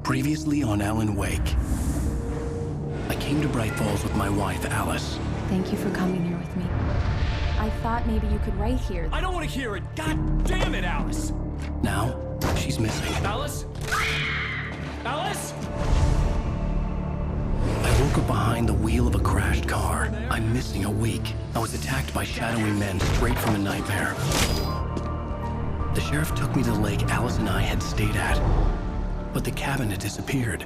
Previously on Alan Wake. I came to Braight Fallz with my wife, Alice. Thank you for coming here with me. I thought maybe you could write here. I don't want to hear it! God damn it, Alice! Now, she's missing. Alice? Alice? I woke up behind the wheel of a crashed car. I'm missing a week. I was attacked by shadowy men straight from a nightmare. The sheriff took me to the lake Alice and I had stayed at, but the cabin had disappeared.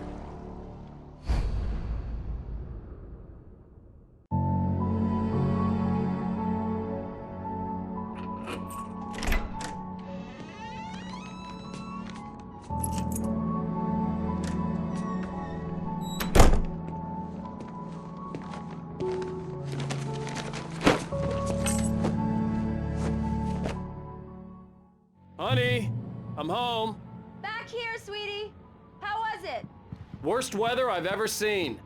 Honey, I'm home. Back here, sweetie. How was it? Worst weather I've ever seen.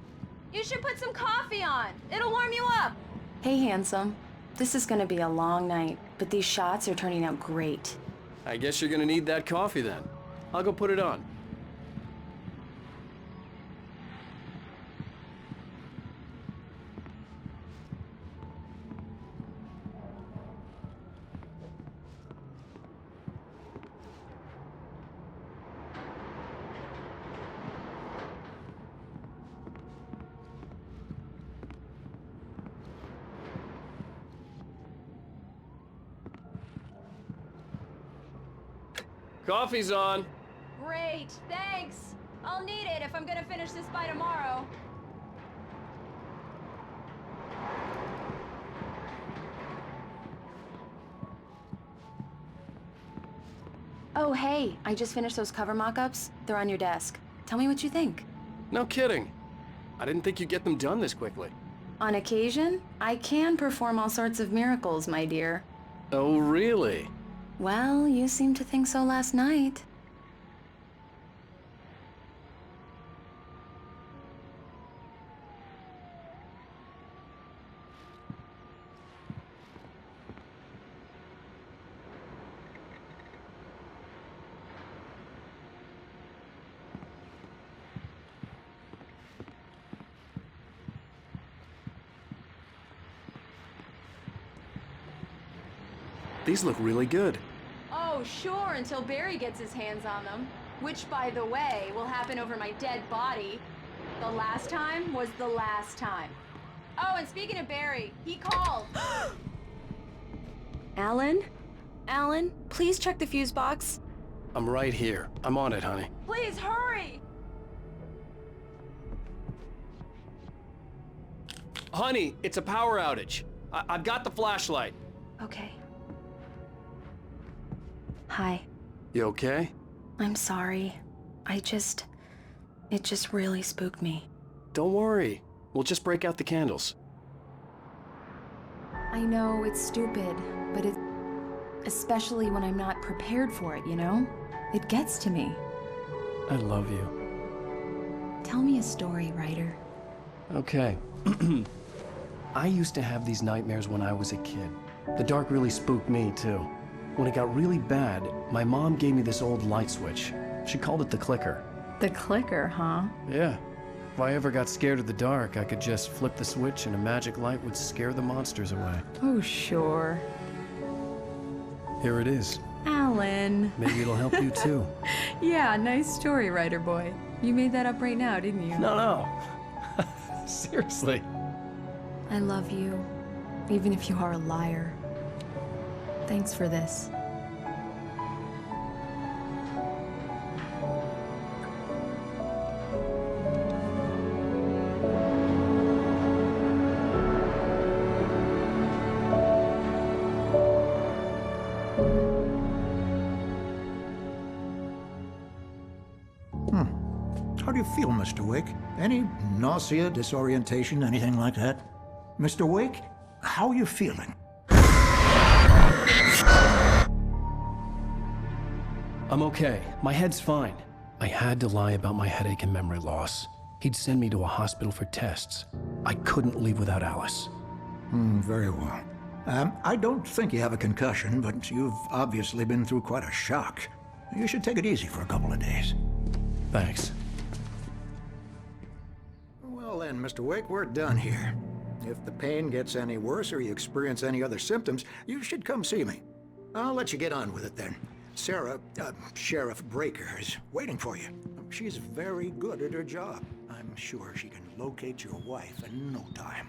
You should put some coffee on. It'll warm you up. Hey, handsome. This is gonna be a long night, but these shots are turning out great. I guess you're gonna need that coffee then. I'll go put it on. Coffee's on. Great, thanks. I'll need it if I'm gonna finish this by tomorrow. Oh, hey, I just finished those cover mock-ups. They're on your desk. Tell me what you think. No kidding. I didn't think you'd get them done this quickly. On occasion, I can perform all sorts of miracles, my dear. Oh, really? Well, you seemed to think so last night. These look really good. Oh, sure, until Barry gets his hands on them. Which, by the way, will happen over my dead body. The last time was the last time. Oh, and speaking of Barry, he called. Alan? Alan, please check the fuse box. I'm right here. I'm on it, honey. Please, hurry! Honey, it's a power outage. I've got the flashlight. Okay. Hi. You okay? I'm sorry. It just really spooked me. Don't worry. We'll just break out the candles. I know it's stupid, but especially when I'm not prepared for it, you know? It gets to me. I love you. Tell me a story, writer. Okay. I used to have these nightmares when I was a kid. The dark really spooked me, too. When it got really bad, my mom gave me this old light switch. She called it the clicker. The clicker, huh? Yeah. If I ever got scared of the dark, I could just flip the switch and a magic light would scare the monsters away. Oh, sure. Here it is. Alan. Maybe it'll help you too. Yeah, nice story, writer boy. You made that up right now, didn't you? No. Seriously. I love you, even if you are a liar. Thanks for this. How do you feel, Mr. Wake? Any nausea, disorientation, anything like that? Mr. Wake, how are you feeling? I'm okay. My head's fine. I had to lie about my headache and memory loss. He'd send me to a hospital for tests. I couldn't leave without Alice. Very well. I don't think you have a concussion, but you've obviously been through quite a shock. You should take it easy for a couple of days. Thanks. then, Mr. Wake, we're done here. If the pain gets any worse or you experience any other symptoms, you should come see me. I'll let you get on with it then. Sarah, Sheriff Breaker, is waiting for you. She's very good at her job. I'm sure she can locate your wife in no time.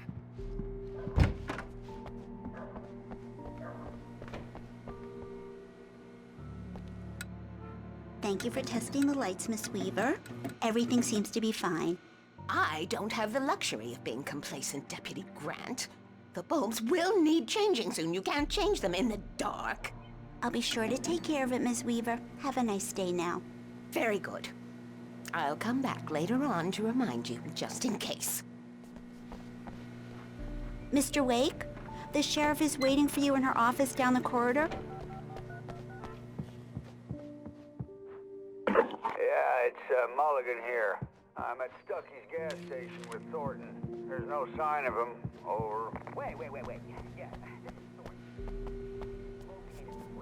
Thank you for testing the lights, Miss Weaver. Everything seems to be fine. I don't have the luxury of being complacent, Deputy Grant. The bulbs will need changing soon. You can't change them in the dark. I'll be sure to take care of it, Miss Weaver. Have a nice day now. Very good. I'll come back later on to remind you, just in case. Mr. Wake, the sheriff is waiting for you in her office down the corridor. Yeah, it's Mulligan here. I'm at Stucky's gas station with Thornton. There's no sign of him. Over. Wait. Yeah.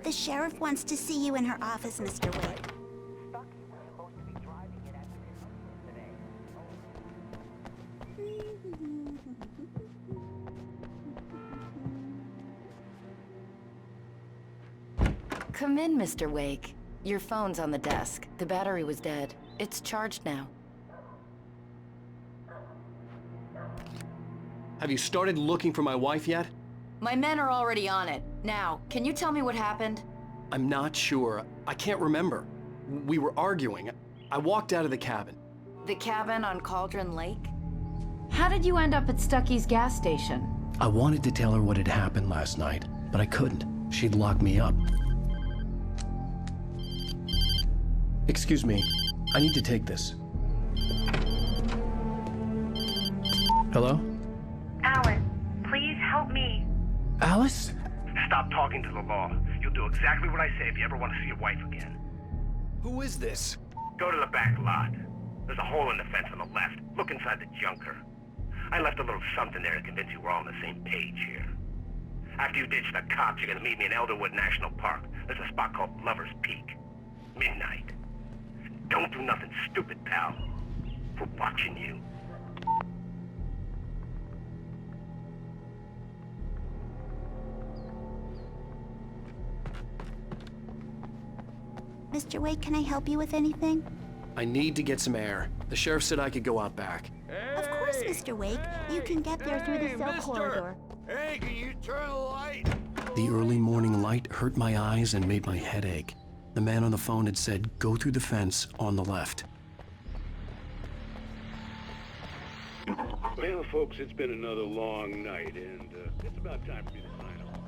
The sheriff wants to see you in her office, Mr. Wake. Stucky was supposed to be driving it at today. Come in, Mr. Wake. Your phone's on the desk. The battery was dead. It's charged now. Have you started looking for my wife yet? My men are already on it. Now, can you tell me what happened? I'm not sure. I can't remember. We were arguing. I walked out of the cabin. The cabin on Cauldron Lake? How did you end up at Stucky's gas station? I wanted to tell her what had happened last night, but I couldn't. She'd lock me up. Excuse me. I need to take this. Hello? Alan, please help me. Alice? Stop talking to the law. You'll do exactly what I say if you ever want to see your wife again. Who is this? Go to the back lot. There's a hole in the fence on the left. Look inside the junker. I left a little something there to convince you we're all on the same page here. After you ditch the cops, you're gonna meet me in Elderwood National Park. There's a spot called Lover's Peak. Midnight. Don't do nothing stupid, pal. We're watching you. Mr. Wake, can I help you with anything? I need to get some air. The sheriff said I could go out back. Of course, Mr. Wake. You can get there through the cell corridor. Hey, can you turn the light? The early morning light hurt my eyes and made my head ache. The man on the phone had said, go through the fence on the left. Well, folks, it's been another long night, and it's about time for me to sign off.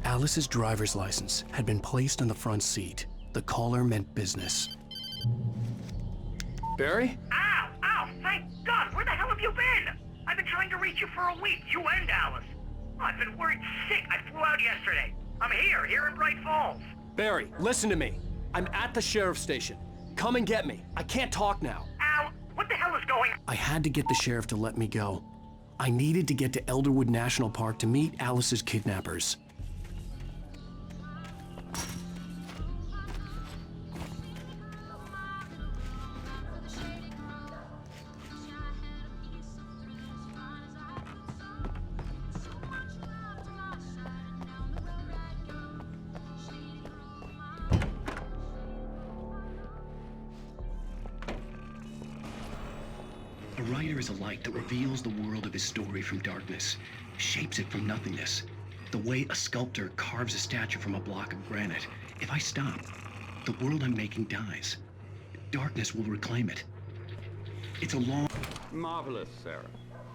Alice's driver's license had been placed on the front seat. The caller meant business. Barry? Ow! Ow! Thank God! Where the hell have you been? I've been trying to reach you for a week, you and Alice. Oh, I've been worried sick. I flew out yesterday. I'm here in Braight Falls. Barry, listen to me. I'm at the sheriff's station. Come and get me. I can't talk now. Al, what the hell is going on? I had to get the sheriff to let me go. I needed to get to Elderwood National Park to meet Alice's kidnappers. A writer is a light that reveals the world of his story from darkness, shapes it from nothingness. The way a sculptor carves a statue from a block of granite. If I stop, the world I'm making dies. Darkness will reclaim it. It's a long... Marvelous, Sarah.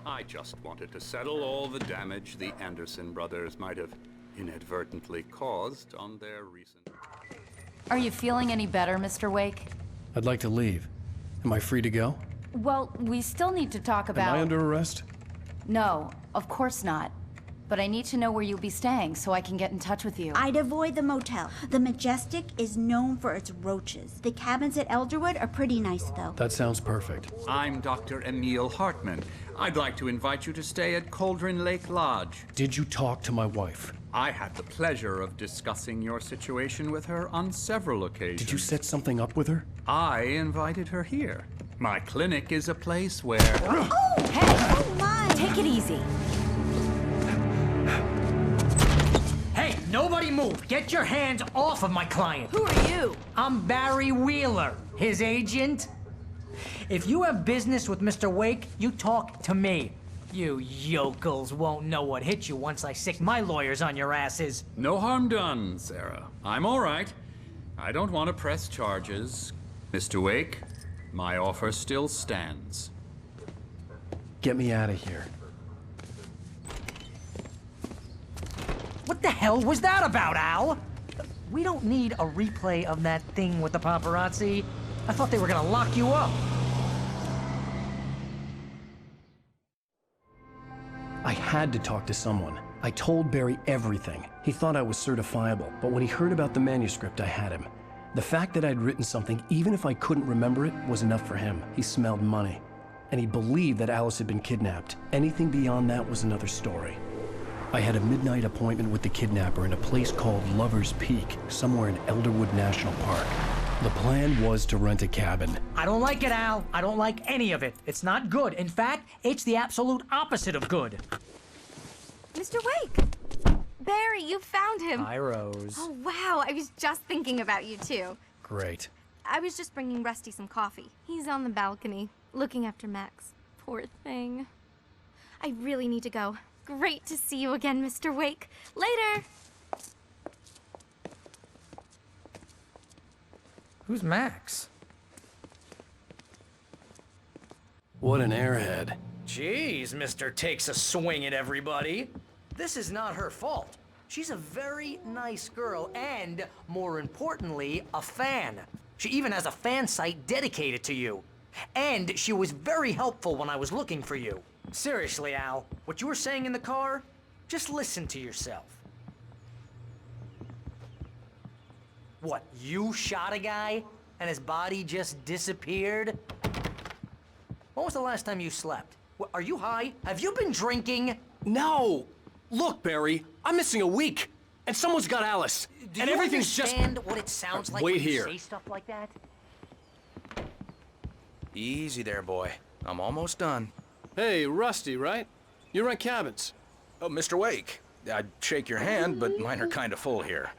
I just wanted to settle all the damage the Anderson brothers might have inadvertently caused on their recent... Are you feeling any better, Mr. Wake? I'd like to leave. Am I free to go? Well, we still need to talk about... Am I under arrest? No, of course not. But I need to know where you'll be staying so I can get in touch with you. I'd avoid the motel. The Majestic is known for its roaches. The cabins at Elderwood are pretty nice, though. That sounds perfect. I'm Dr. Emil Hartman. I'd like to invite you to stay at Cauldron Lake Lodge. Did you talk to my wife? I had the pleasure of discussing your situation with her on several occasions. Did you set something up with her? I invited her here. My clinic is a place where... Oh! Hey! Oh, my! Take it easy. Hey, nobody move! Get your hands off of my client! Who are you? I'm Barry Wheeler, his agent. If you have business with Mr. Wake, you talk to me. You yokels won't know what hit you once I sick my lawyers on your asses. No harm done, Sarah. I'm all right. I don't want to press charges. Mr. Wake, my offer still stands. Get me out of here. What the hell was that about, Al? We don't need a replay of that thing with the paparazzi. I thought they were gonna lock you up. I had to talk to someone. I told Barry everything. He thought I was certifiable, but when he heard about the manuscript, I had him. The fact that I'd written something, even if I couldn't remember it, was enough for him. He smelled money. And he believed that Alice had been kidnapped. Anything beyond that was another story. I had a midnight appointment with the kidnapper in a place called Lover's Peak, somewhere in Elderwood National Park. The plan was to rent a cabin. I don't like it, Al. I don't like any of it. It's not good. In fact, it's the absolute opposite of good. Mr. Wake! Barry, you found him. Hi, Rose. Oh, wow. I was just thinking about you, too. Great. I was just bringing Rusty some coffee. He's on the balcony, looking after Max. Poor thing. I really need to go. Great to see you again, Mr. Wake. Later! Who's Max? What an airhead. Jeez, Mr. Takes a swing at everybody. This is not her fault. She's a very nice girl and, more importantly, a fan. She even has a fan site dedicated to you. And she was very helpful when I was looking for you. Seriously, Al, what you were saying in the car, just listen to yourself. What, you shot a guy and his body just disappeared? When was the last time you slept? What, are you high? Have you been drinking? No! Look, Barry, I'm missing a week, and someone's got Alice. Do and you everything's understand what it sounds like wait when here. you say stuff like that? Easy there, boy. I'm almost done. Hey, Rusty, right? You rent cabins. Oh, Mr. Wake. I'd shake your hand, but mine are kind of full here.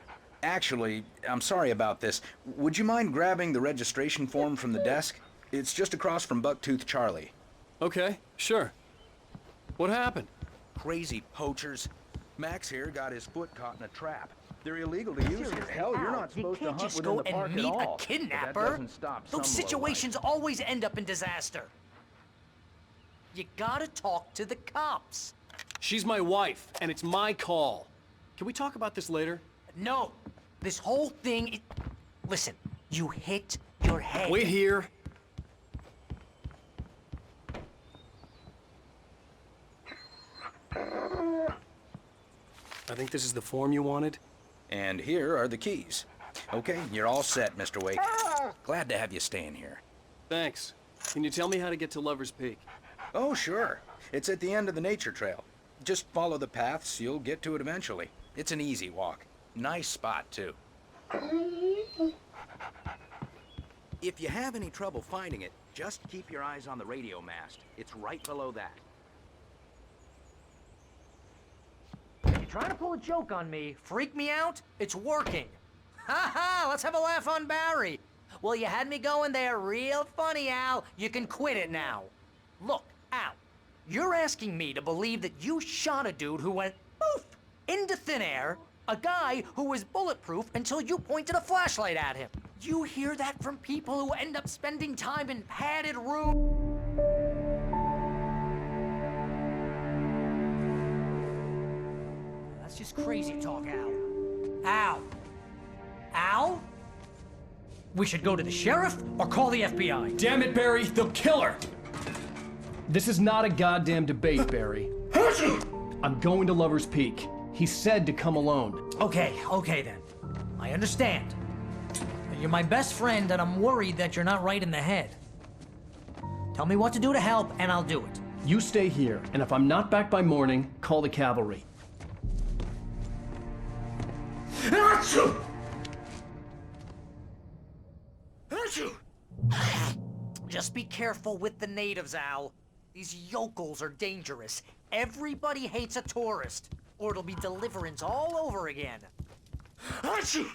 Actually, I'm sorry about this. Would you mind grabbing the registration form from the desk? It's just across from Bucktooth Charlie. Okay, sure. What happened? Crazy poachers. Max here got his foot caught in a trap. They're illegal to use here. Hell, you're not supposed to hunt within the park at all. You can't just go and meet a But that kidnapper. doesn't stop Those some situations always end up in disaster. You gotta talk to the cops. She's my wife, and it's my call. Can we talk about this later? No. This whole thing Listen, you hit your head. Wait here. I think this is the form you wanted. And here are the keys. Okay, you're all set, Mr. Wake. Glad to have you staying here. Thanks. Can you tell me how to get to Lover's Peak? Oh, sure. It's at the end of the nature trail. Just follow the paths, you'll get to it eventually. It's an easy walk. Nice spot, too. If you have any trouble finding it, just keep your eyes on the radio mast. It's right below that. You trying to pull a joke on me? Freak me out? It's working. Ha ha! Let's have a laugh on Barry. Well, you had me going there real funny, Al. You can quit it now. Look, Al, you're asking me to believe that you shot a dude who went poof into thin air, a guy who was bulletproof until you pointed a flashlight at him. You hear that from people who end up spending time in padded rooms. That's just crazy talk, Al. Al? Al? We should go to the sheriff or call the FBI. Damn it, Barry, they'll kill her! This is not a goddamn debate, Barry. I'm going to Lover's Peak. He said to come alone. Okay then. I understand. You're my best friend, and I'm worried that you're not right in the head. Tell me what to do to help, and I'll do it. You stay here, and if I'm not back by morning, call the cavalry. Achoo! Achoo! Just be careful with the natives, Al. These yokels are dangerous. Everybody hates a tourist, or it'll be deliverance all over again. Achoo!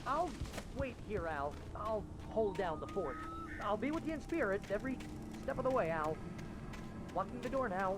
I'll wait here, Al. I'll hold down the fort. I'll be with you in spirit every step of the way, Al. Locking the door now.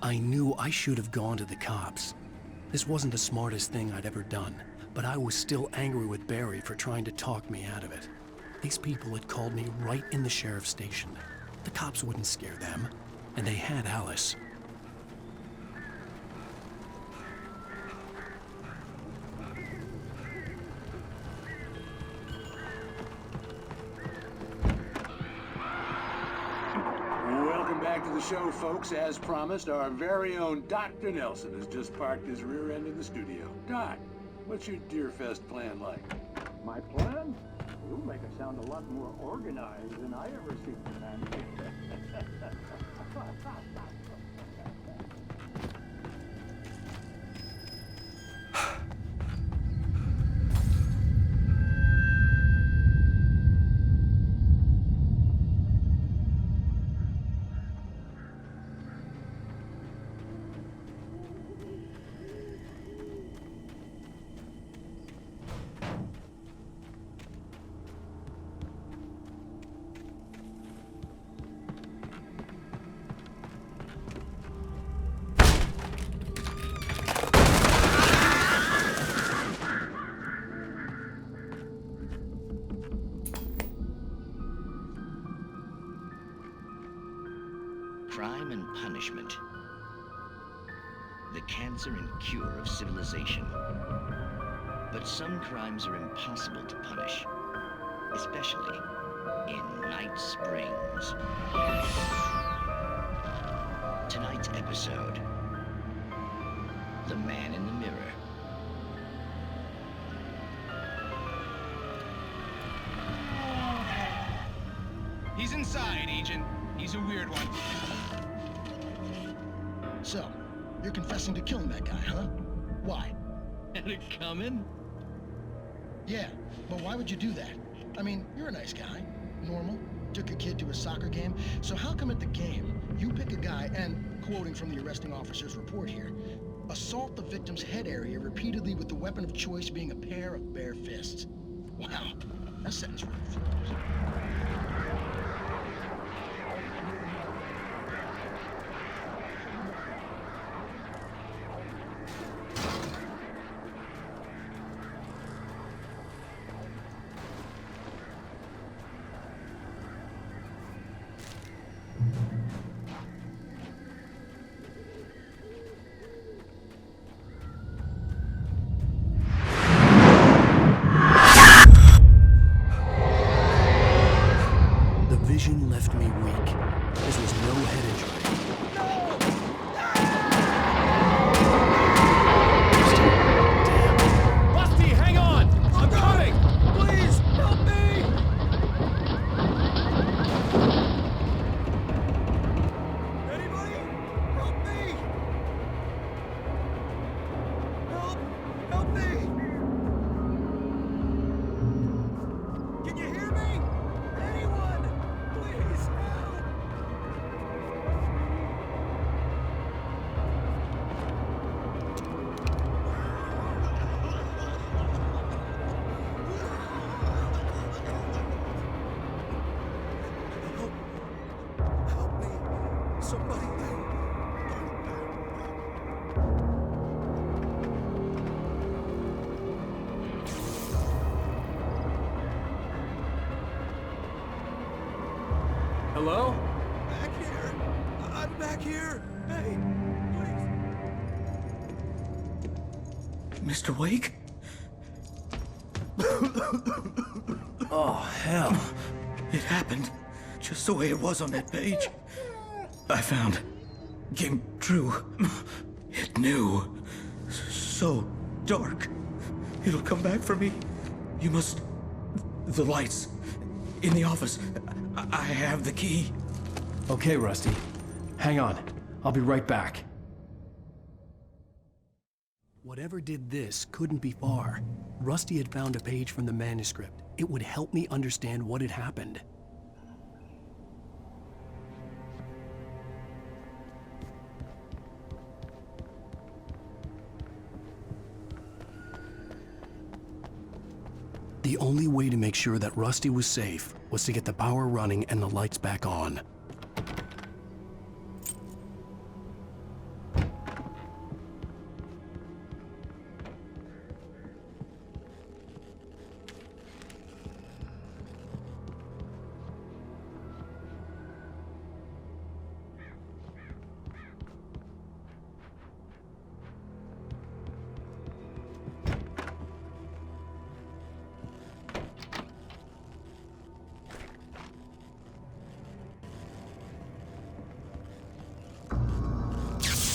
I knew I should have gone to the cops. This wasn't the smartest thing I'd ever done, but I was still angry with Barry for trying to talk me out of it. These people had called me right in the sheriff's station. The cops wouldn't scare them, and they had Alice. Welcome back to the show, folks. As promised, our very own Dr. Nelson has just parked his rear end in the studio. Doc, what's your Deerfest plan like? My plan? You'll make it sound a lot more organized than I ever seem to manage. Crime and punishment. The cancer and cure of civilization. But some crimes are impossible to punish, especially in Night Springs. Tonight's episode, The Man in the Mirror. He's inside, Agent. He's a weird one. So, you're confessing to killing that guy, huh? Why? Had it coming? Yeah, but why would you do that? I mean, you're a nice guy. Normal. Took a kid to a soccer game. So how come at the game, you pick a guy and, quoting from the arresting officer's report here, assault the victim's head area repeatedly with the weapon of choice being a pair of bare fists? Wow, that sentence really flows. Hello? Back here. I'm back here. Hey, please. Mr. Wake? Oh, hell. It happened just the way it was on that page. I found. Came true. It knew. So dark. It'll come back for me. You must... The lights. In the office. I have the key. Okay, Rusty. Hang on. I'll be right back. Whatever did this couldn't be far. Rusty had found a page from the manuscript. It would help me understand what had happened. The only way to make sure that Rusty was safe was to get the power running and the lights back on.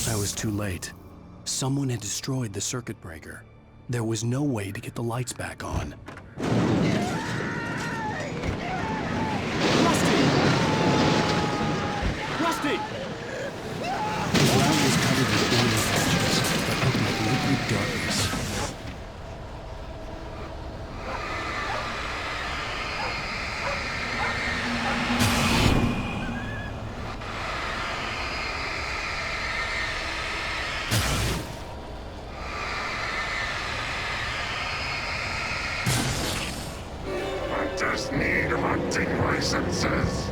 I was too late. Someone had destroyed the circuit breaker. There was no way to get the lights back on. Rusty! The ground was covered with burning patches that looked like liquid darkness. Need hunting licenses.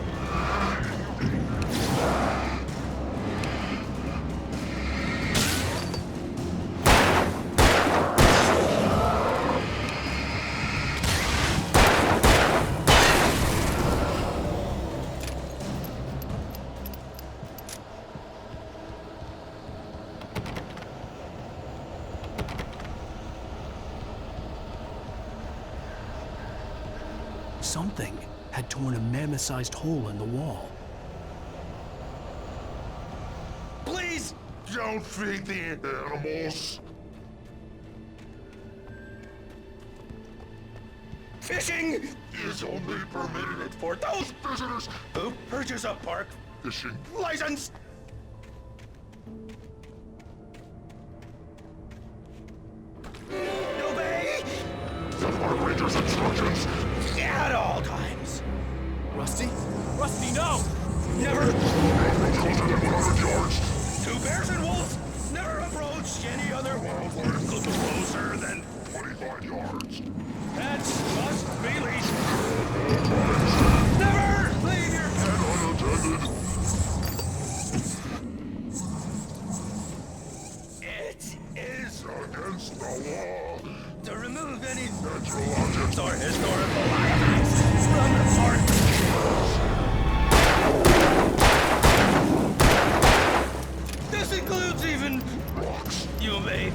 Something had torn a mammoth-sized hole in the wall. Please don't feed the animals. Fishing is only permitted for those visitors who purchase a park fishing license. Obey the park ranger's instructions at all times. Rusty? Rusty, no! Never! Closer than 100 yards. Two bears and wolves never approach any other wildlife closer than 25 yards. That's must be least. Never leave your pet unattended. It is against the law to remove any natural objects or historical artifacts from the park. This includes even rocks. You may.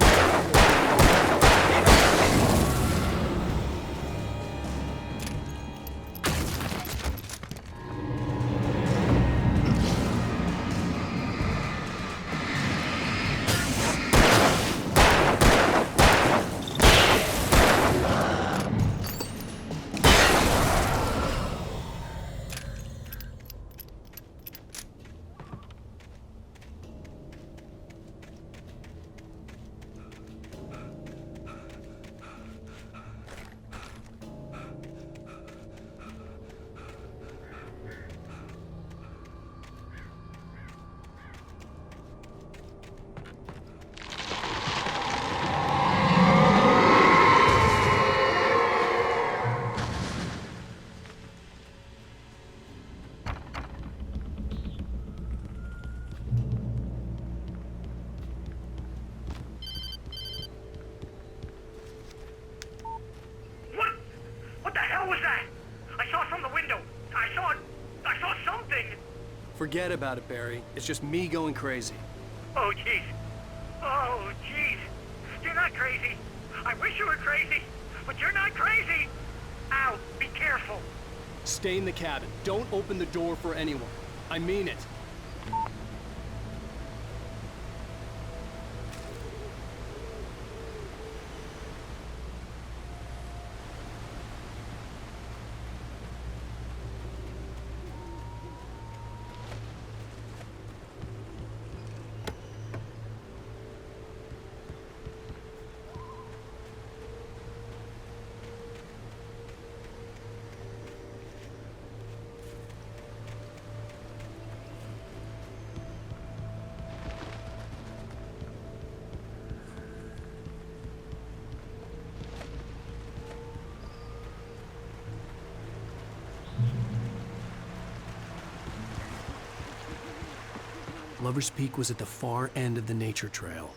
Forget about it, Barry. It's just me going crazy. Oh, jeez. Oh, jeez. You're not crazy. I wish you were crazy, but you're not crazy. Al, be careful. Stay in the cabin. Don't open the door for anyone. I mean it. Lover's Peak was at the far end of the nature trail.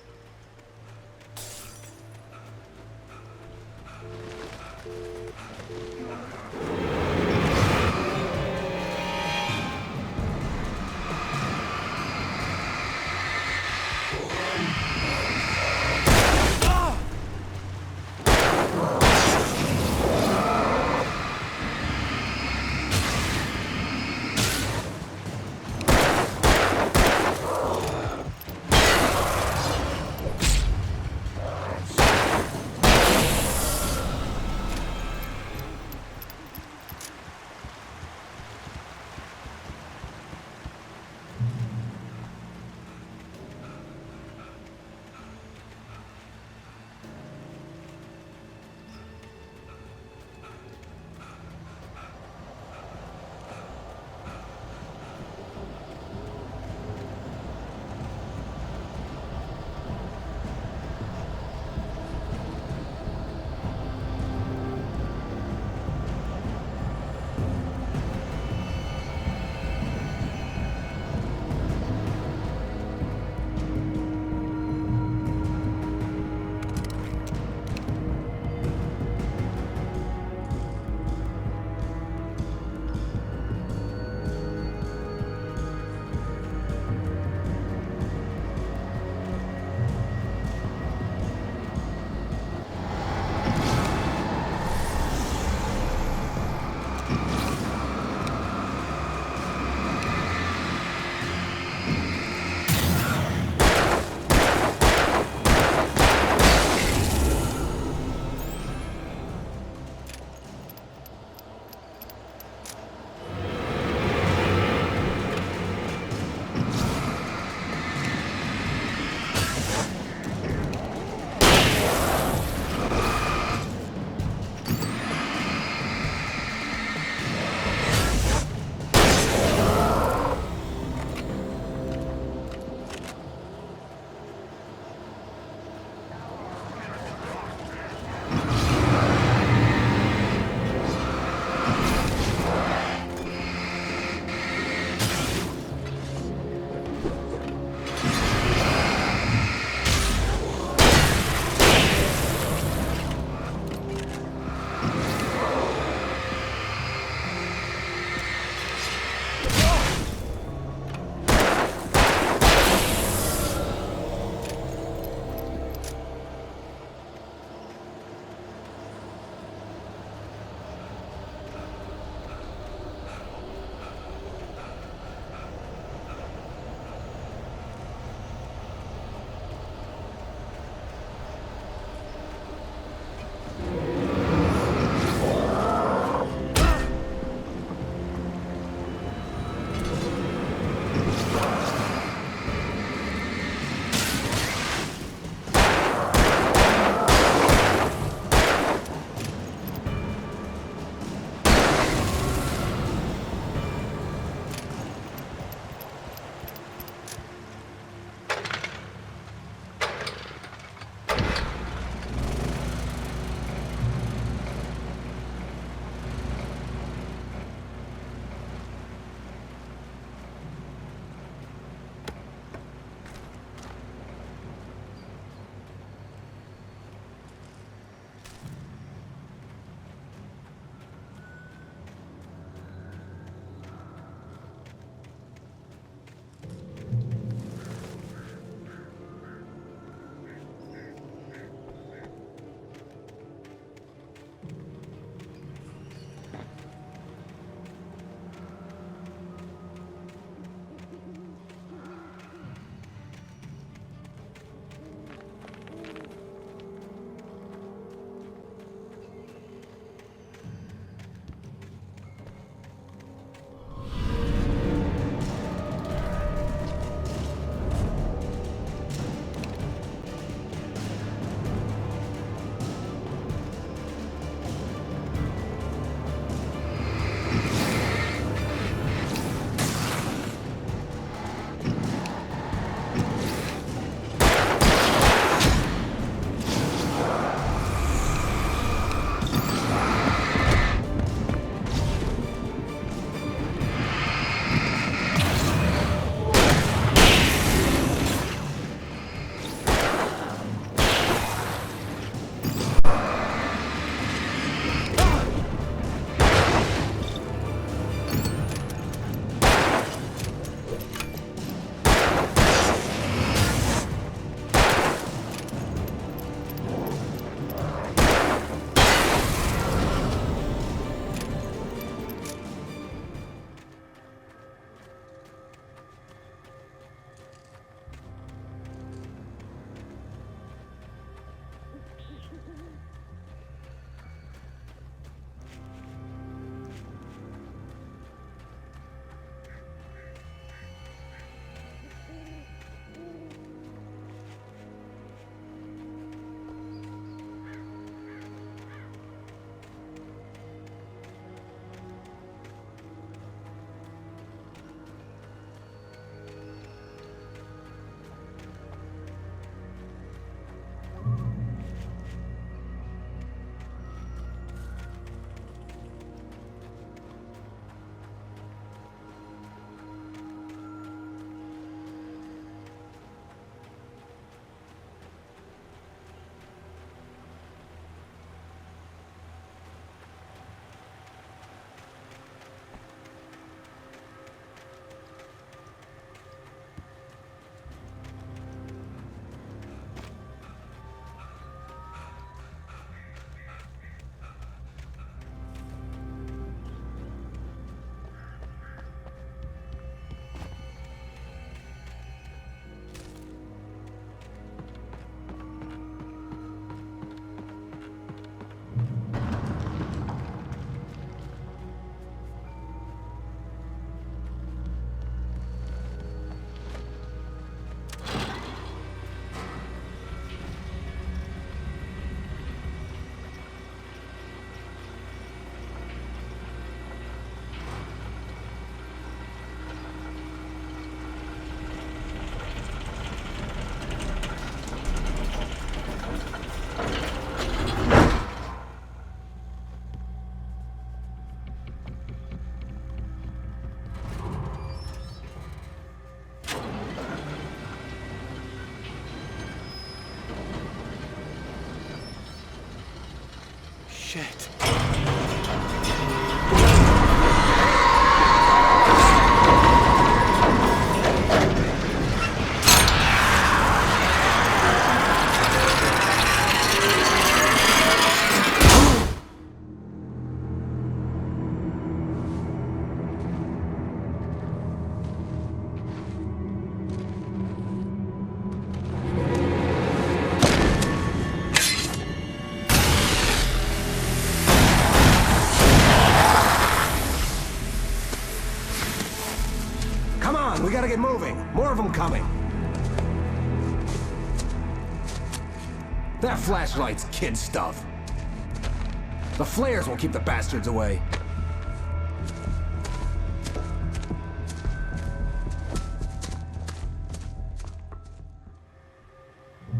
Shit. We gotta get moving. More of them coming. That flashlight's kid stuff. The flares will keep the bastards away.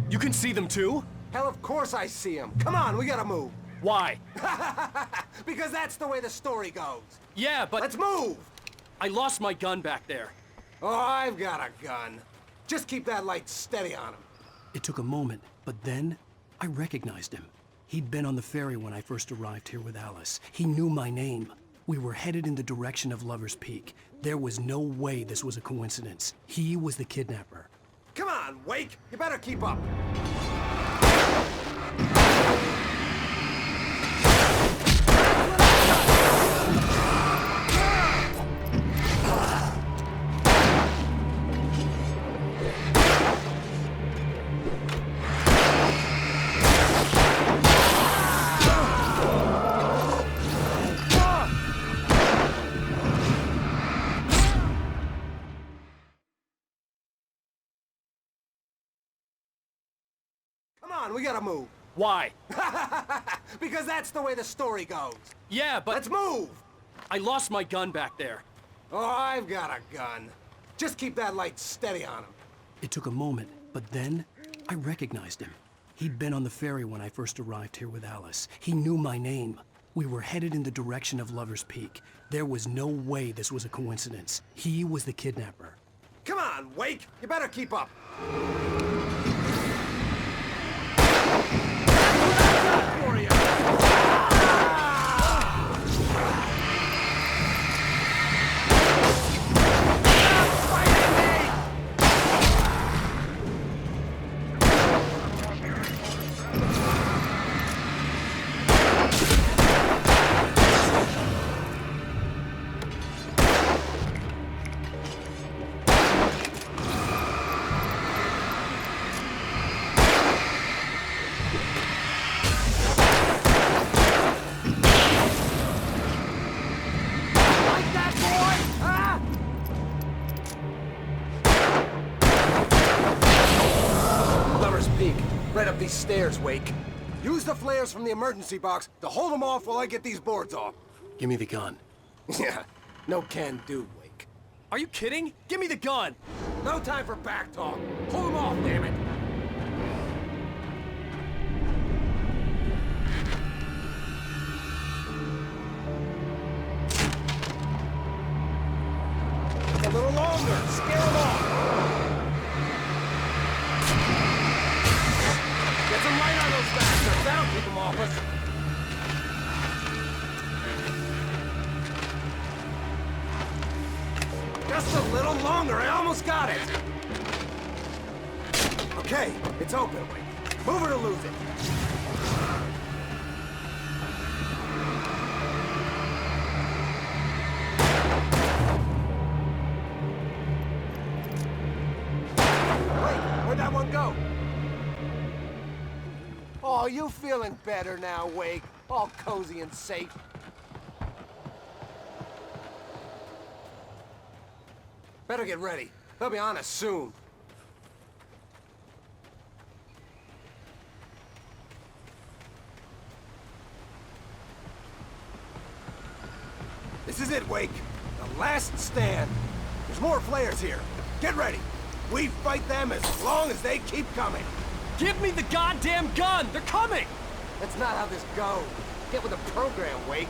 You can see them too? Hell, of course I see them. Come on, we gotta move. Why? Because that's the way the story goes. Yeah, but... Let's move! I lost my gun back there. Oh, I've got a gun. Just keep that light steady on him. It took a moment, but then I recognized him. He'd been on the ferry when I first arrived here with Alice. He knew my name. We were headed in the direction of Lover's Peak. There was no way this was a coincidence. He was the kidnapper. Come on, Wake! You better keep up. Come on, we gotta move. Why? Because that's the way the story goes. Yeah, but... Let's move! I lost my gun back there. Oh, I've got a gun. Just keep that light steady on him. It took a moment, but then I recognized him. He'd been on the ferry when I first arrived here with Alice. He knew my name. We were headed in the direction of Lover's Peak. There was no way this was a coincidence. He was the kidnapper. Come on, Wake! You better keep up. Right up these stairs, Wake. Use the flares from the emergency box to hold them off while I get these boards off. Give me the gun. Yeah, no can do, Wake. Are you kidding? Give me the gun! No time for back talk. Pull them off, damn it! A little longer. Scare them off. Get some light on those bastards. That'll keep them off us. Just a little longer. I almost got it. Okay, it's open. Move it or lose it. Wait, where'd that one go? Oh, you feeling better now, Wake? All cozy and safe. Better get ready. They'll be on us soon. This is it, Wake. The last stand. There's more flares here. Get ready. We fight them as long as they keep coming. Give me the goddamn gun! They're coming! That's not how this goes. Get with the program, Wake.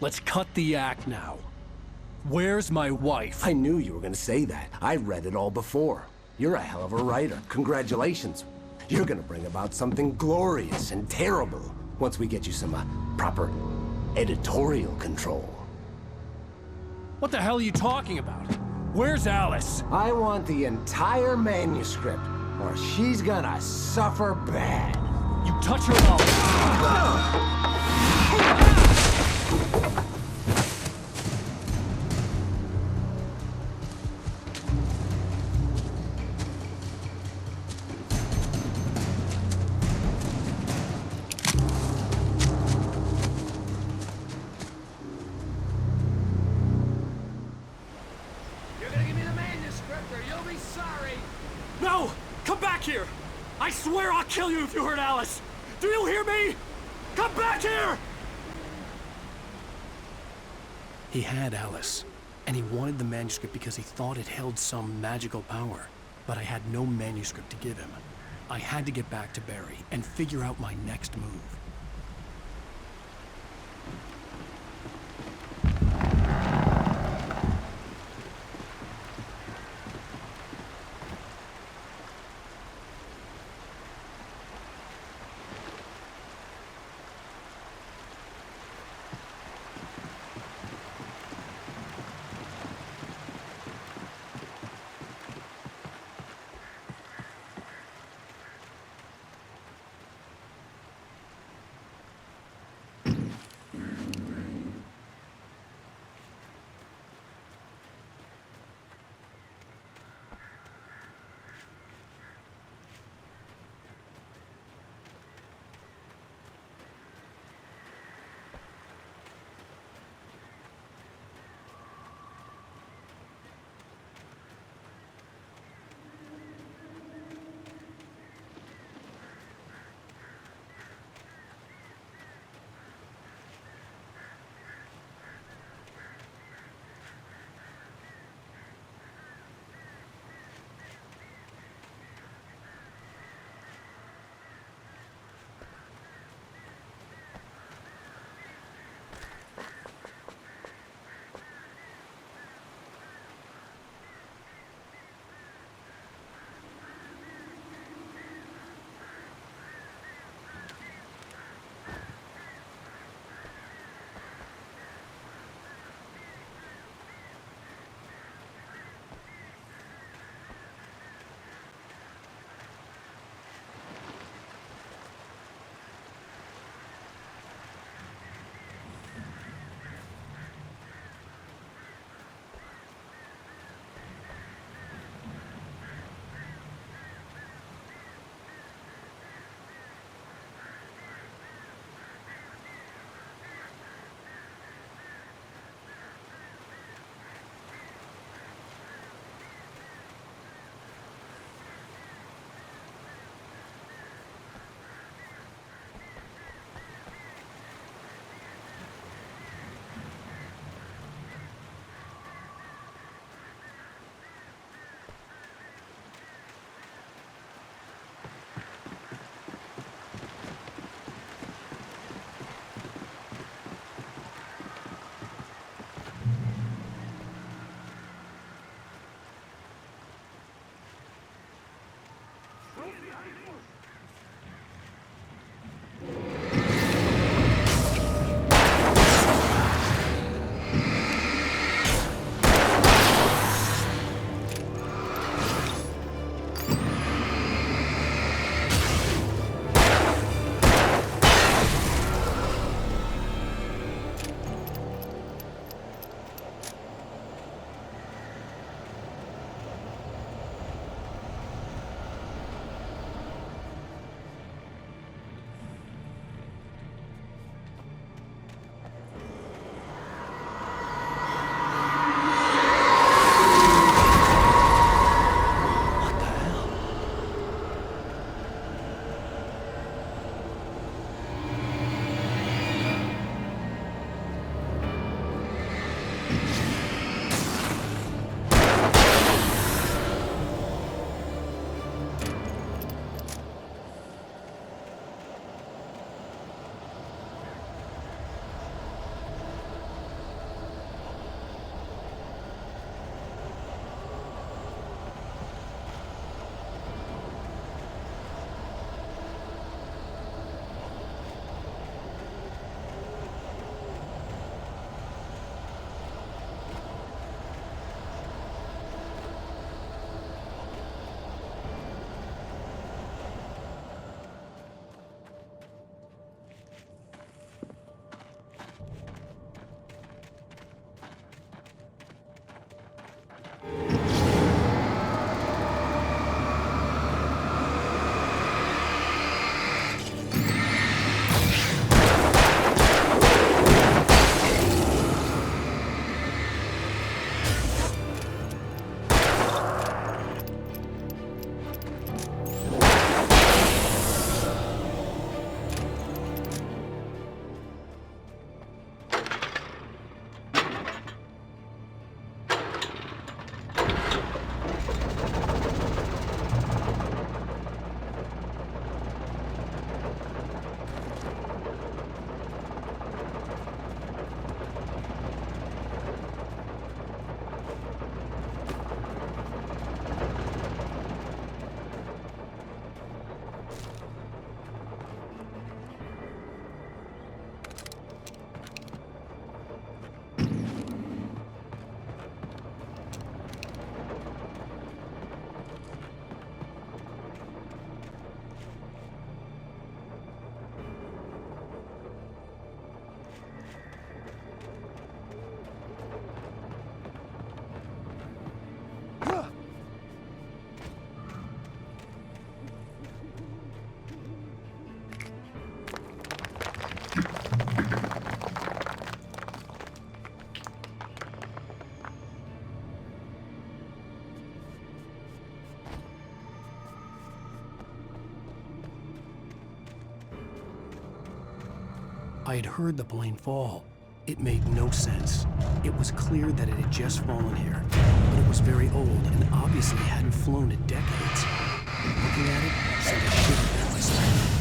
Let's cut the act now. Where's my wife? I knew you were gonna say that. I read it all before. You're a hell of a writer. Congratulations. You're gonna bring about something glorious and terrible once we get you some proper editorial control. What the hell are you talking about? Where's Alice? I want the entire manuscript, or she's gonna suffer bad. You touch her mouth. No! Come back here! I swear I'll kill you if you hurt Alice! Do you hear me? Come back here! He had Alice, and he wanted the manuscript because he thought it held some magical power. But I had no manuscript to give him. I had to get back to Barry and figure out my next move. I had heard the plane fall. It made no sense. It was clear that it had just fallen here, but it was very old and obviously hadn't flown in decades. Looking at it sent a shiver down my spine.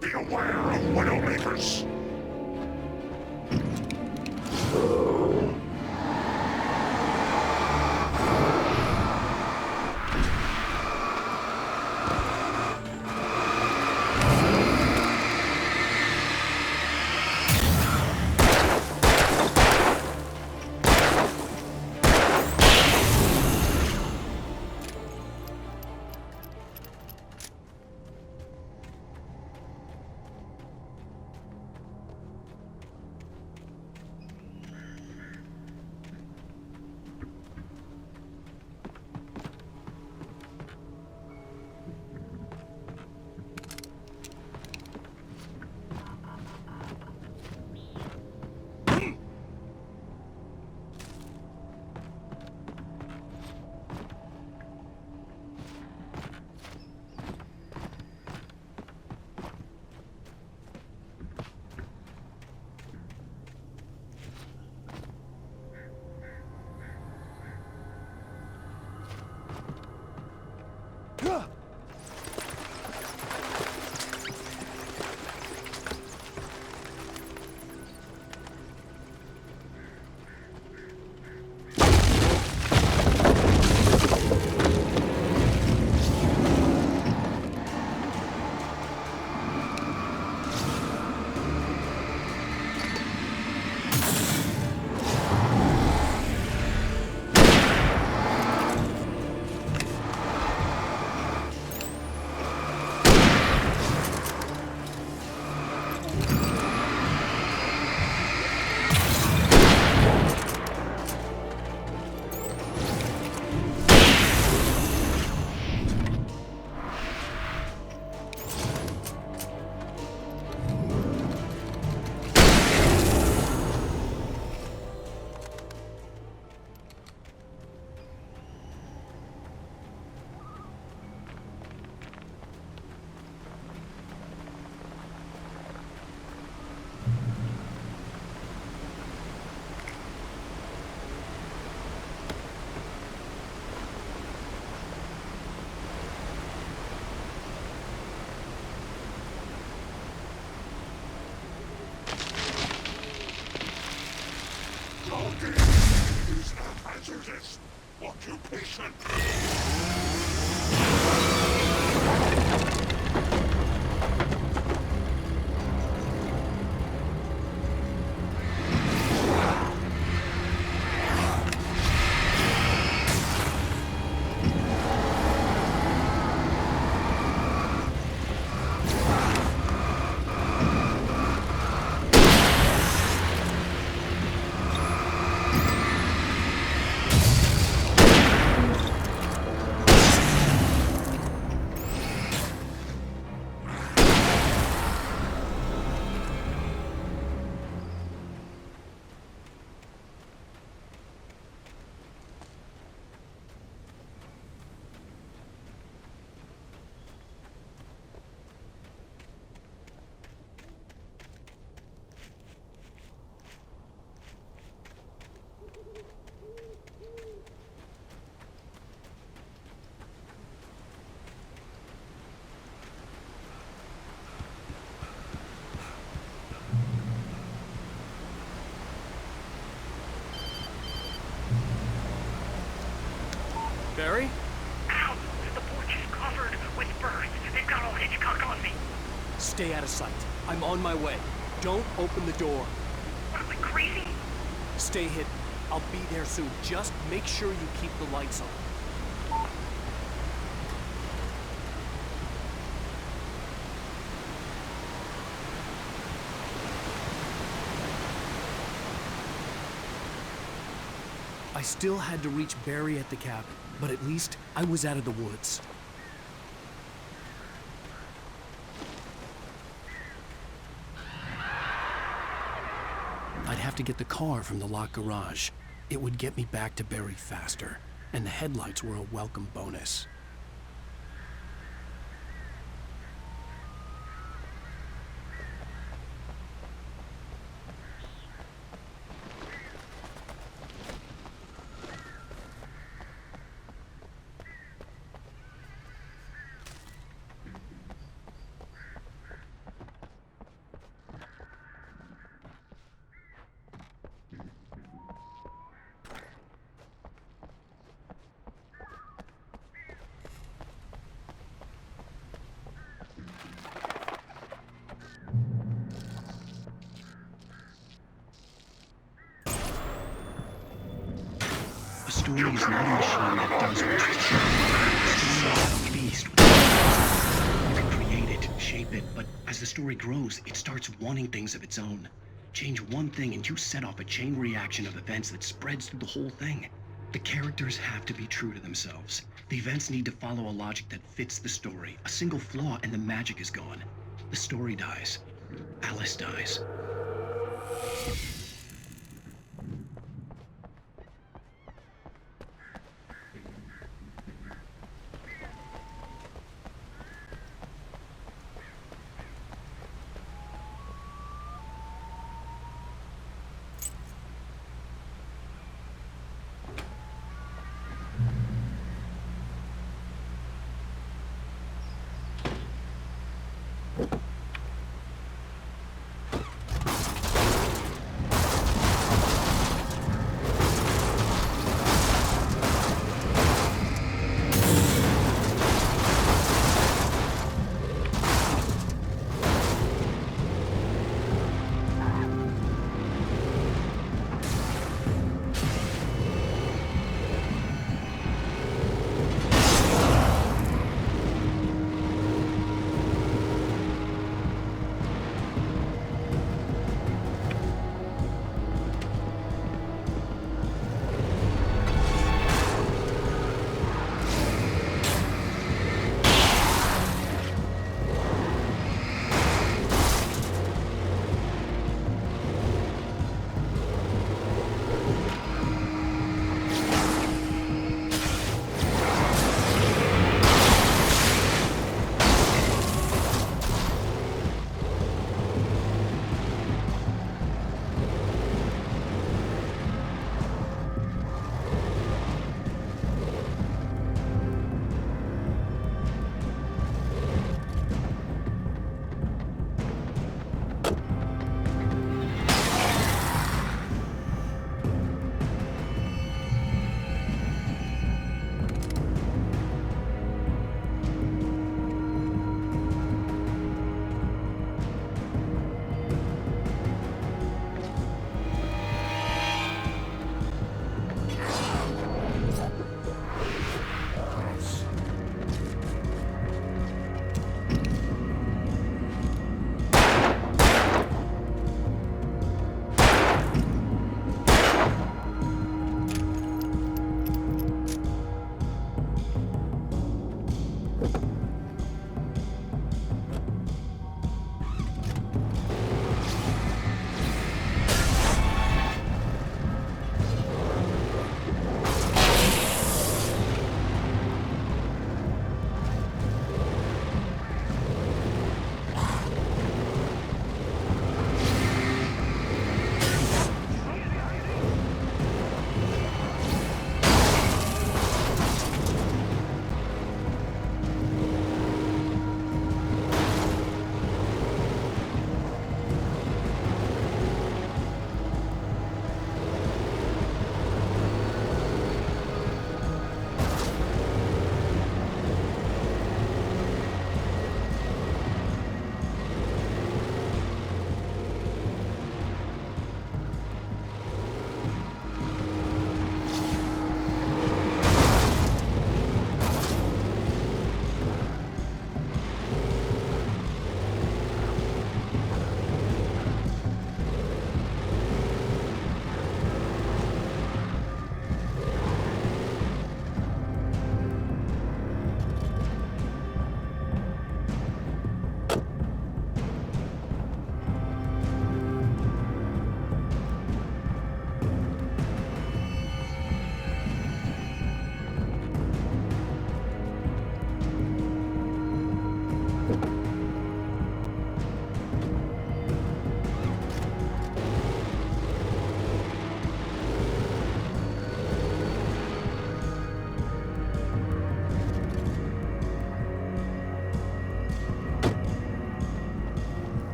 Be aware of Widowmakers. Is a hazardous occupation. Barry? Ow! The porch is covered with birds. They've got all Hitchcock on me. Stay out of sight. I'm on my way. Don't open the door. What, am I crazy? Stay hidden. I'll be there soon. Just make sure you keep the lights on. I still had to reach Barry at the cabin, but at least I was out of the woods. I'd have to get the car from the locked garage. It would get me back to Barry faster, and the headlights were a welcome bonus. story is not a machine that does what you say. It's a beast with you can create it, shape it, but as the story grows, it starts wanting things of its own. Change one thing and you set off a chain reaction of events that spreads through the whole thing. The characters have to be true to themselves. The events need to follow a logic that fits the story. A single flaw and the magic is gone. The story dies. Alice dies.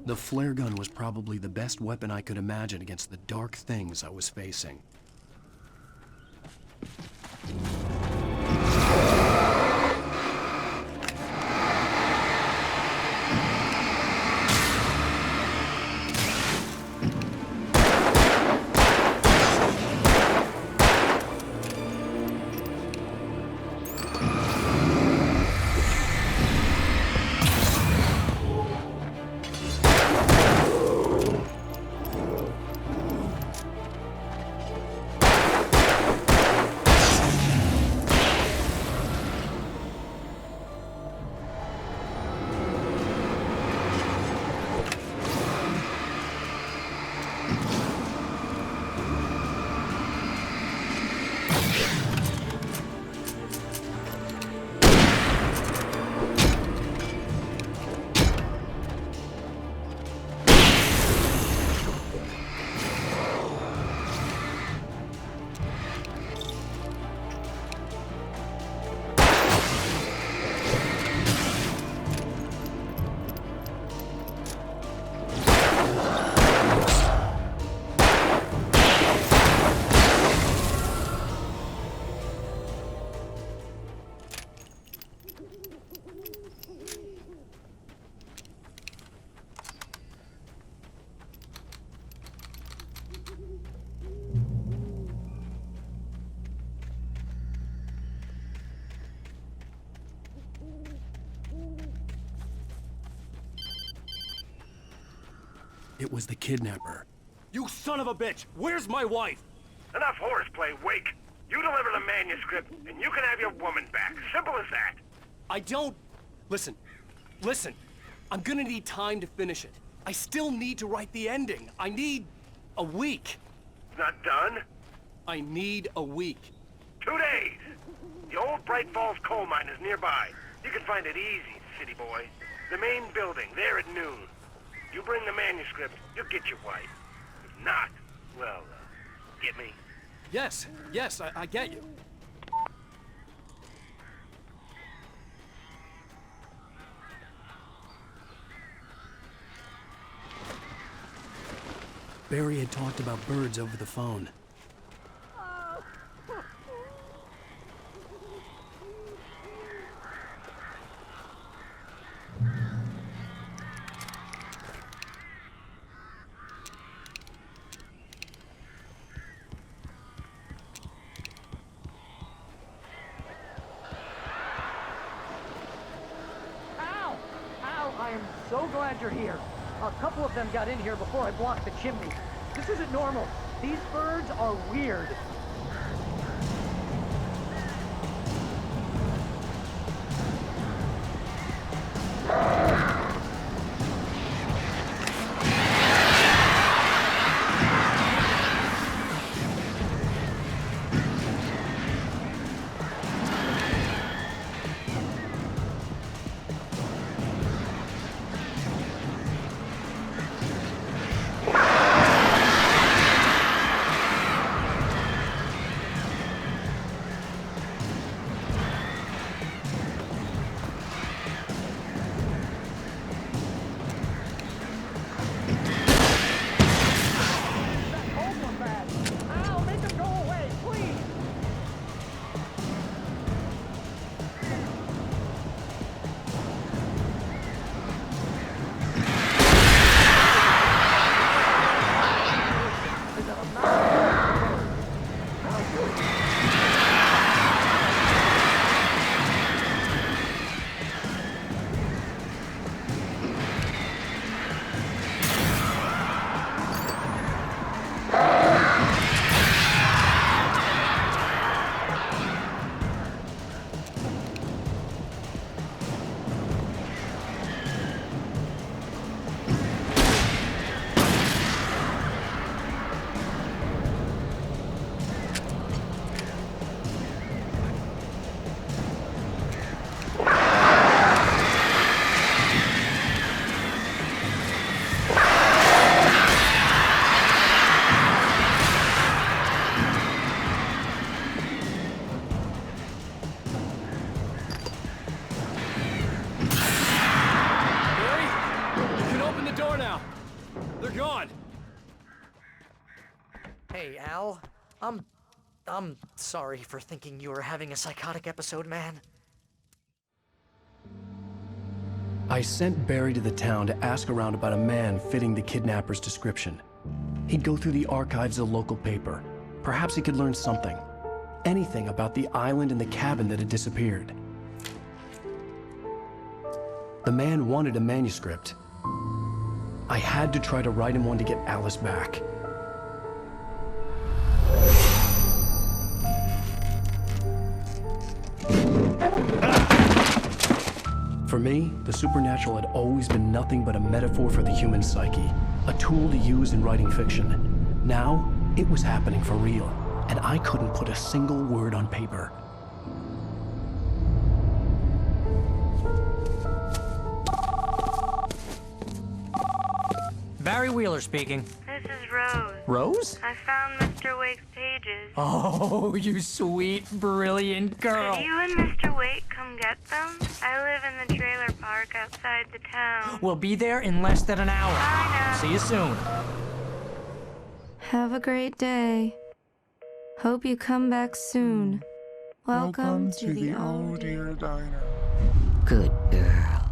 The flare gun was probably the best weapon I could imagine against the dark things I was facing. It was the kidnapper. You son of a bitch! Where's my wife? Enough horseplay, Wake. You deliver the manuscript, and you can have your woman back. Simple as that. I don't... Listen. I'm gonna need time to finish it. I still need to write the ending. I need a week. Not done? I need a week. 2 days. The old Braight Falls coal mine is nearby. You can find it easy, city boy. The main building, there at noon. You bring the manuscript, you'll get your wife. If not, well, get me? Yes, I get you. Barry had talked about birds over the phone. So glad you're here. A couple of them got in here before I blocked the chimney. This isn't normal. These birds are weird. I'm sorry for thinking you were having a psychotic episode, man. I sent Barry to the town to ask around about a man fitting the kidnapper's description. He'd go through the archives of the local paper. Perhaps he could learn something. Anything about the island and the cabin that had disappeared. The man wanted a manuscript. I had to try to write him one to get Alice back. For me, the supernatural had always been nothing but a metaphor for the human psyche, a tool to use in writing fiction. Now, it was happening for real, and I couldn't put a single word on paper. Barry Wheeler speaking. This is Rose. Rose? I found Mr. Wake's pages. Oh, you sweet, brilliant girl. Could you and Mr. Wake come get them? I live in the trailer park outside the town. We'll be there in less than an hour. Bye now. See you soon. Have a great day. Hope you come back soon. Welcome to the Oh Dear Diner. Good girl.